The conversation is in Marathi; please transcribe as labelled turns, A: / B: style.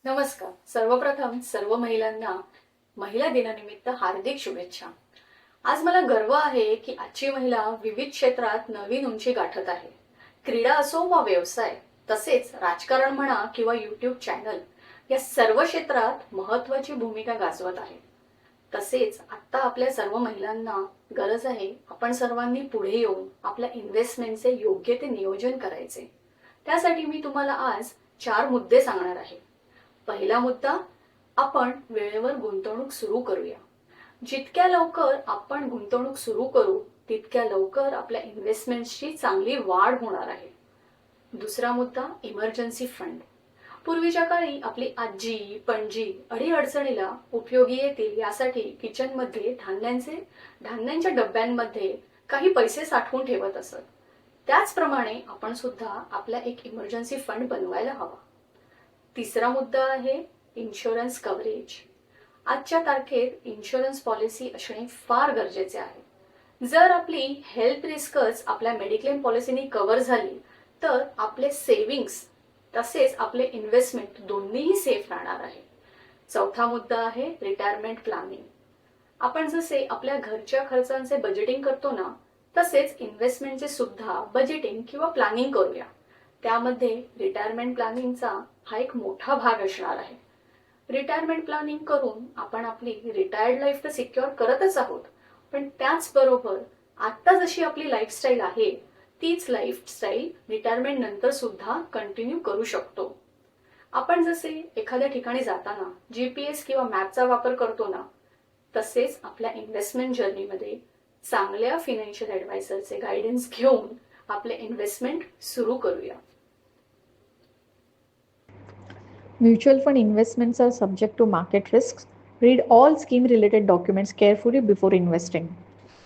A: नमस्कार. सर्वप्रथम सर्व महिलांना महिला दिनानिमित्त हार्दिक शुभेच्छा. आज मला गर्व आहे की आजची महिला विविध क्षेत्रात नवीन उंची गाठत आहे. क्रीडा असो वा व्यवसाय, तसेच राजकारण म्हणा किंवा YouTube चॅनल, या सर्व क्षेत्रात महत्त्वाची भूमिका गाजवत आहे. तसेच आता आपल्या सर्व महिलांना गरज आहे आपण सर्वांनी पुढे येऊन आपल्या इन्व्हेस्टमेंटचे योग्य ते नियोजन करायचे. त्यासाठी मी तुम्हाला आज 4 मुद्दे सांगणार आहे. पहिला मुद्दा, आपण वेळेवर गुंतवणूक सुरू करूया. जितक्या लवकर आपण गुंतवणूक सुरू करू तितक्या लवकर आपल्या इन्व्हेस्टमेंटची चांगली वाढ होणार आहे. दुसरा मुद्दा, इमर्जन्सी फंड. पूर्वीच्या काळी आपली आजी पणजी अडीअडचणीला उपयोगी येतील यासाठी किचनमध्ये धान्यांच्या डब्यांमध्ये काही पैसे साठवून ठेवत असत. त्याचप्रमाणे आपण सुद्धा आपला एक इमर्जन्सी फंड बनवायला हवा. तिसरा मुद्दा आहे इन्शुरन्स कव्हरेज. आजच्या तारखेत इन्शुरन्स पॉलिसी असणे फार गरजेचे आहे. जर आपली हेल्थ रिस्कच आपल्या मेडिक्लेम पॉलिसीनी कव्हर झाली तर आपले सेव्हिंग्स तसेच आपले इन्व्हेस्टमेंट दोन्हीही सेफ राहणार आहे. चौथा मुद्दा आहे रिटायरमेंट प्लॅनिंग. आपण जसे आपल्या घरच्या खर्चांचे बजेटिंग करतो ना, तसेच इन्व्हेस्टमेंटचे सुद्धा बजेटिंग किंवा प्लॅनिंग करूया. त्यामध्ये रिटायरमेंट प्लॅनिंगचा हा एक मोठा भाग असणार आहे. रिटायरमेंट प्लॅनिंग करून आपण आपली रिटायर्ड लाईफ तर सिक्युअर करतच आहोत, पण त्याचबरोबर आता जशी आपली लाईफस्टाईल आहे तीच लाईफस्टाईल रिटायरमेंट नंतर सुद्धा कंटिन्यू करू शकतो. आपण जसे एखाद्या ठिकाणी जाताना GPS किंवा मॅपचा वापर करतो ना, तसेच आपल्या इन्व्हेस्टमेंट जर्नीमध्ये चांगल्या फायनान्शियल ॲडवायझरचे गायडन्स घेऊन आपले इन्व्हेस्टमेंट सुरू करूया.
B: Mutual fund investments are subject to market risks. Read all scheme related documents carefully before investing.